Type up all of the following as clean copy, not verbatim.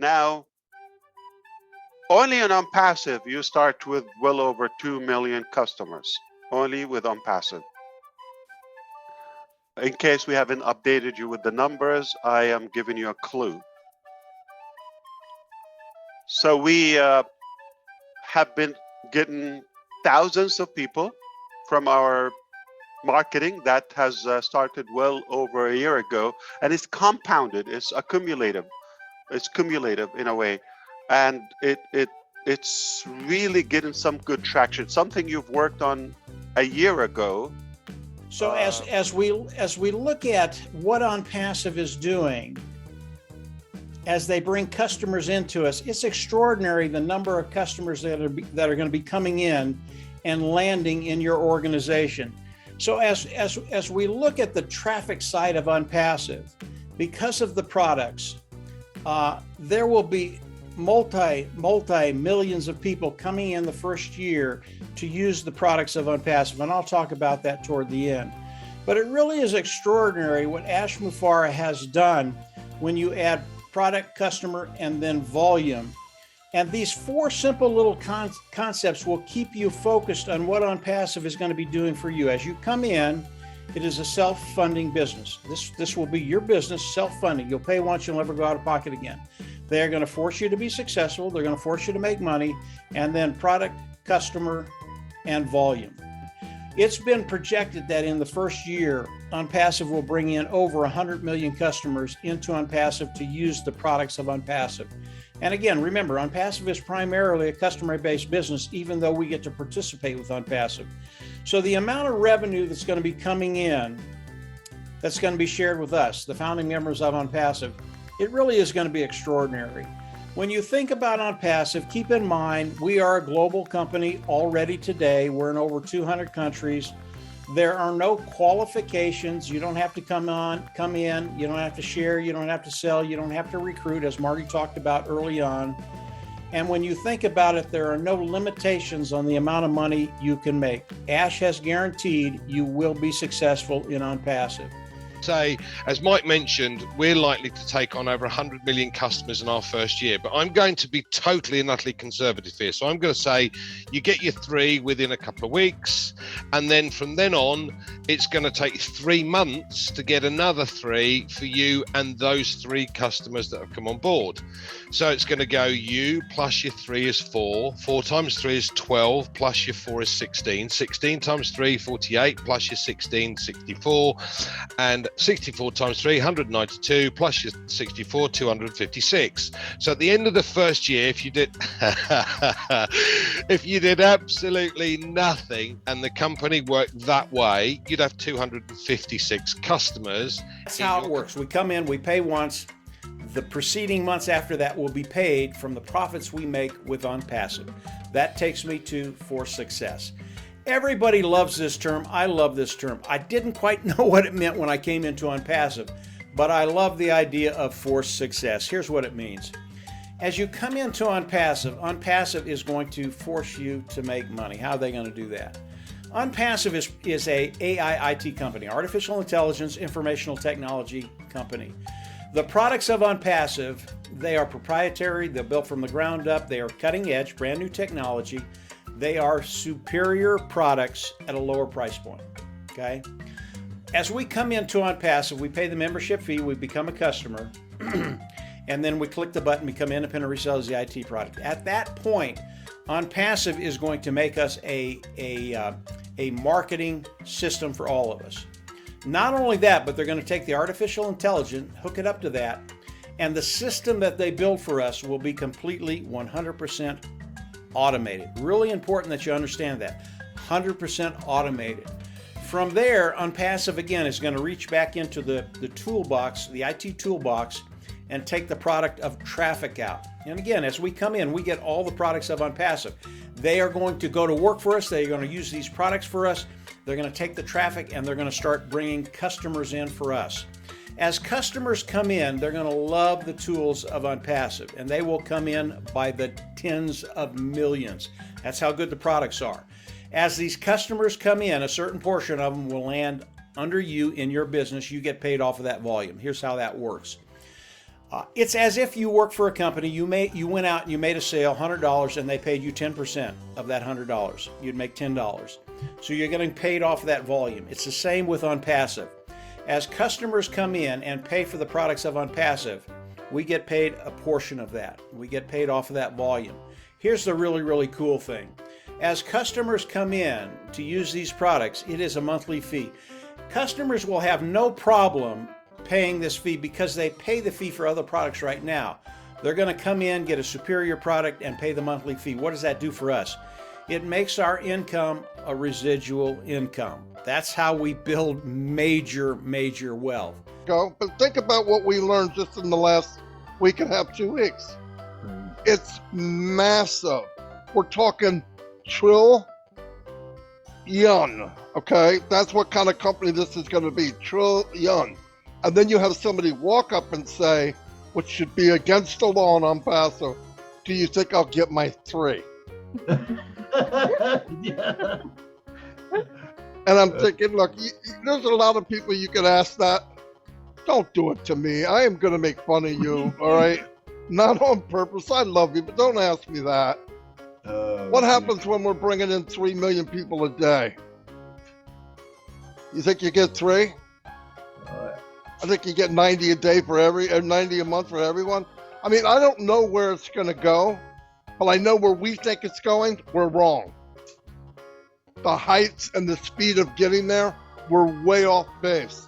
Now, only on Onpassive, you start with well over 2 million customers, only with Onpassive. In case we haven't updated you with the numbers, I am giving you a clue. So we have been getting thousands of people from our marketing that has started well over a year ago, and it's compounded, it's accumulative, it's cumulative in a way, and it's really getting some good traction, something you've worked on a year ago. So as we look at what Onpassive is doing, as they bring customers into us, it's extraordinary the number of customers that are going to be coming in and landing in your organization. So as we look at the traffic side of Onpassive, because of the products, there will be multi millions of people coming in the first year to use the products of Onpassive, and I'll talk about that toward the end. But it really is extraordinary what Ash Mufareh has done when you add product, customer, and then volume. And these four simple little concepts will keep you focused on what Onpassive is going to be doing for you. As you come in, it is a self-funding business. This will be your business, self-funding. You'll pay once, you'll never go out of pocket again. They're going to force you to be successful. They're going to force you to make money, and then product, customer, and volume. It's been projected that in the first year, Onpassive will bring in over 100 million customers into Onpassive to use the products of Onpassive. And again, remember, Onpassive is primarily a customer-based business, even though we get to participate with Onpassive. So the amount of revenue that's going to be coming in, that's going to be shared with us, the founding members of Onpassive, it really is going to be extraordinary. When you think about Onpassive, keep in mind, we are a global company already today. We're in over 200 countries. There are no qualifications. You don't have to come in. You don't have to share. You don't have to sell. You don't have to recruit, as Marty talked about early on. And when you think about it, there are no limitations on the amount of money you can make. Ash has guaranteed you will be successful in Onpassive. Say, as Mike mentioned, we're likely to take on over 100 million customers in our first year, but I'm going to be totally and utterly conservative here. So I'm going to say you get your 3 within a couple of weeks, and then from then on, it's going to take 3 months to get another 3 for you and those 3 customers that have come on board. So it's going to go you plus your 3 is 4, 4 times 3 is 12, plus your 4 is 16, 16 times 3, 48, plus your 16, 64, and 64 times 3, 192, plus your 64, 256. So at the end of the first year, if you did absolutely nothing and the company worked that way, you'd have 256 customers. That's how it works. We come in, we pay once. The preceding months after that will be paid from the profits we make with Onpassive. That takes me to for success. Everybody loves this term. I love this term. I didn't quite know what it meant when I came into Onpassive, but I love the idea of forced success. Here's what it means. As you come into Onpassive, Onpassive is going to force you to make money. How are they going to do that? Onpassive is a AI IT company, artificial intelligence, informational technology company. The products of Onpassive, they are proprietary. They're built from the ground up. They are cutting edge, brand new technology. They are superior products at a lower price point, okay? As we come into Onpassive, we pay the membership fee, we become a customer, and then we click the button, become independent resellers of the IT product. At that point, Onpassive is going to make us a marketing system for all of us. Not only that, but they're going to take the artificial intelligence, hook it up to that, and the system that they build for us will be completely 100% automated. Really important that you understand that. 100% automated. From there, Onpassive again is going to reach back into the toolbox, the IT toolbox, and take the product of traffic out. And again, as we come in, we get all the products of Onpassive. They are going to go to work for us. They are going to use these products for us. They're going to take the traffic and they're going to start bringing customers in for us. As customers come in, they're going to love the tools of Onpassive, and they will come in by the tens of millions. That's how good the products are. As these customers come in, a certain portion of them will land under you in your business. You get paid off of that volume. Here's how that works. It's as if you work for a company. You went out and you made a sale, $100, and they paid you 10% of that $100. You'd make $10. So you're getting paid off of that volume. It's the same with Onpassive. As customers come in and pay for the products of Onpassive, we get paid a portion of that. We get paid off of that volume. Here's the really, really cool thing. As customers come in to use these products, it is a monthly fee. Customers will have no problem paying this fee because they pay the fee for other products right now. They're going to come in, get a superior product, and pay the monthly fee. What does that do for us? It makes our income a residual income. That's how we build major, major wealth. But think about what we learned just in the last week and a half, 2 weeks. It's massive. We're talking trillion. Okay, that's what kind of company this is going to be. Trillion. And then you have somebody walk up and say, which should be against the law on Onpassive, do you think I'll get my 3? Yeah. And I'm thinking, look, there's a lot of people you could ask that. Don't do it to me. I am going to make fun of you, all right? Not on purpose. I love you, but don't ask me that. What happens when we're bringing in 3 million people a day? You think you get 3? I think you get 90 a day for 90 a month for everyone. I mean, I don't know where it's going to go, but I know where we think it's going, we're wrong. The heights and the speed of getting there, we're way off base.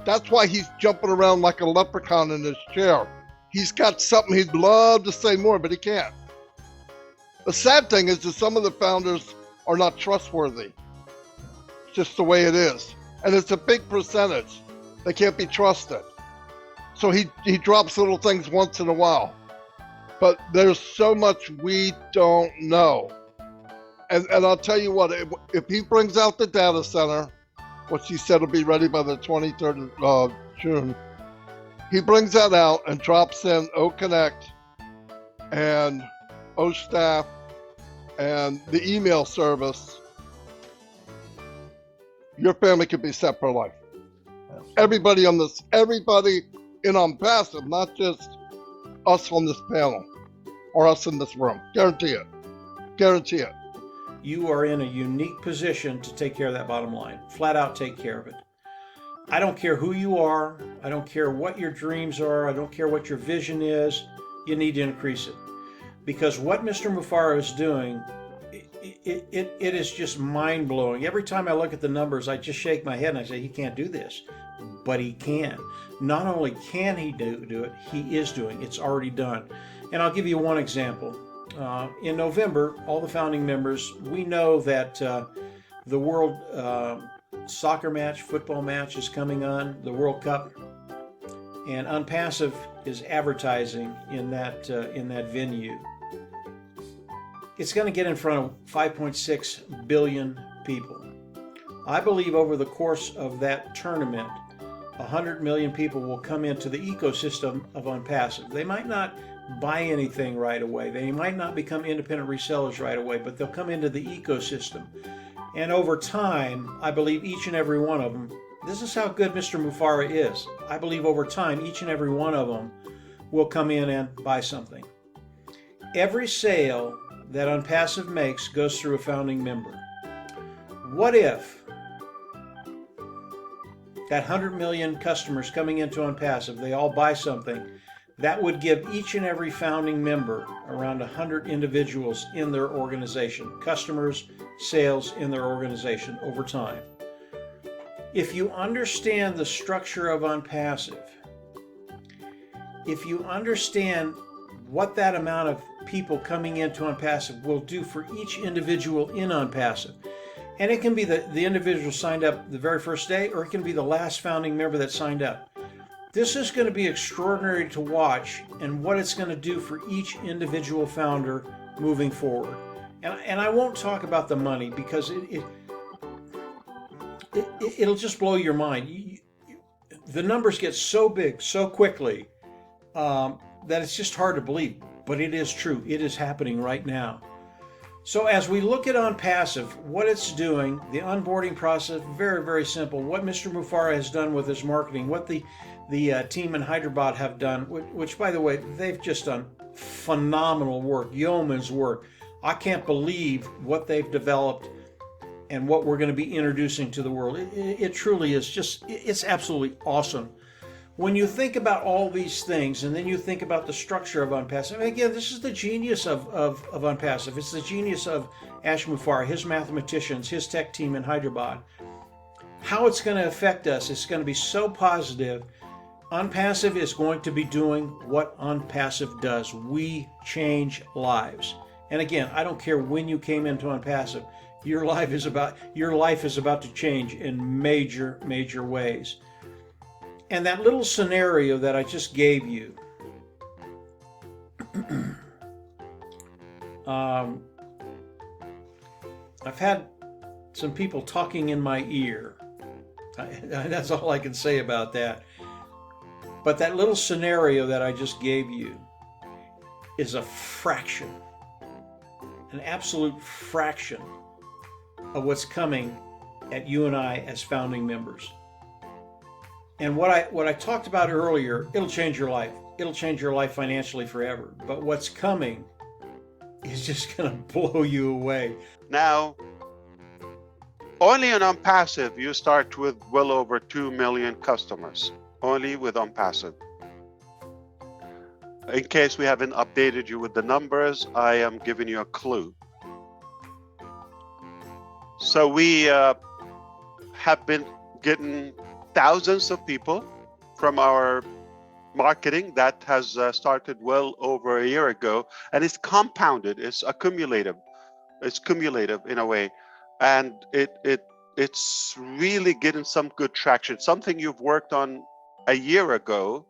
That's why he's jumping around like a leprechaun in his chair. He's got something he'd love to say more, but he can't. The sad thing is that some of the founders are not trustworthy. It's just the way it is. And it's a big percentage. They can't be trusted. So he drops little things once in a while. But there's so much we don't know. And I'll tell you what, if he brings out the data center, which he said will be ready by the 23rd of June, he brings that out and drops in OConnect and OStaff and the email service, your family could be set for life. Everybody in Onpassive, not just us on this panel or us in this room. Guarantee it. Guarantee it. You are in a unique position to take care of that bottom line. Flat out take care of it. I don't care who you are. I don't care what your dreams are. I don't care what your vision is. You need to increase it. Because what Mr. Mufareh is doing, it is just mind-blowing. Every time I look at the numbers, I just shake my head and I say, he can't do this. But he can. Not only can he do it, he is doing it. It's already done. And I'll give you one example. In November, all the founding members, we know that the World Soccer match, football match is coming on, the World Cup, and Onpassive is advertising in that venue. It's going to get in front of 5.6 billion people. I believe over the course of that tournament, 100 million people will come into the ecosystem of Onpassive. They might not buy anything right away. They might not become independent resellers right away, but they'll come into the ecosystem. And over time, I believe each and every one of them, this is how good Mr. Mufareh is. I believe over time, each and every one of them will come in and buy something. Every sale that Onpassive makes goes through a founding member. What if that 100 million customers coming into Onpassive, they all buy something? That would give each and every founding member around 100 individuals in their organization, customers, sales in their organization over time. If you understand the structure of Onpassive, if you understand what that amount of people coming into Onpassive will do for each individual in Onpassive, and it can be the individual signed up the very first day, or it can be the last founding member that signed up. This is going to be extraordinary to watch, and what it's going to do for each individual founder moving forward. And I won't talk about the money because it'll just blow your mind. The numbers get so big so quickly that it's just hard to believe, but it is true. It is happening right now. So as we look at Onpassive, what it's doing, the onboarding process, very, very simple. What Mr. Mufareh has done with his marketing, what the team in Hyderabad have done, which by the way, they've just done phenomenal work, yeoman's work. I can't believe what they've developed and what we're going to be introducing to the world. It truly is just, it's absolutely awesome. When you think about all these things, and then you think about the structure of Onpassive, and again, this is the genius of Onpassive. It's the genius of Ash Mufareh, his mathematicians, his tech team in Hyderabad. How it's going to affect us is going to be so positive. Onpassive is going to be doing what Onpassive does. We change lives. And again, I don't care when you came into Onpassive. Your life is about to change in major, major ways. And that little scenario that I just gave you, I've had some people talking in my ear. That's all I can say about that. But that little scenario that I just gave you is a fraction, an absolute fraction of what's coming at you and I as founding members. And what I talked about earlier, it'll change your life. It'll change your life financially forever. But what's coming is just going to blow you away. Now, only on Onpassive, you start with well over 2 million customers, only with Onpassive. In case we haven't updated you with the numbers, I am giving you a clue. So we have been getting thousands of people from our marketing that has started well over a year ago, and it's compounded, it's cumulative in a way, and it's really getting some good traction, something you've worked on a year ago.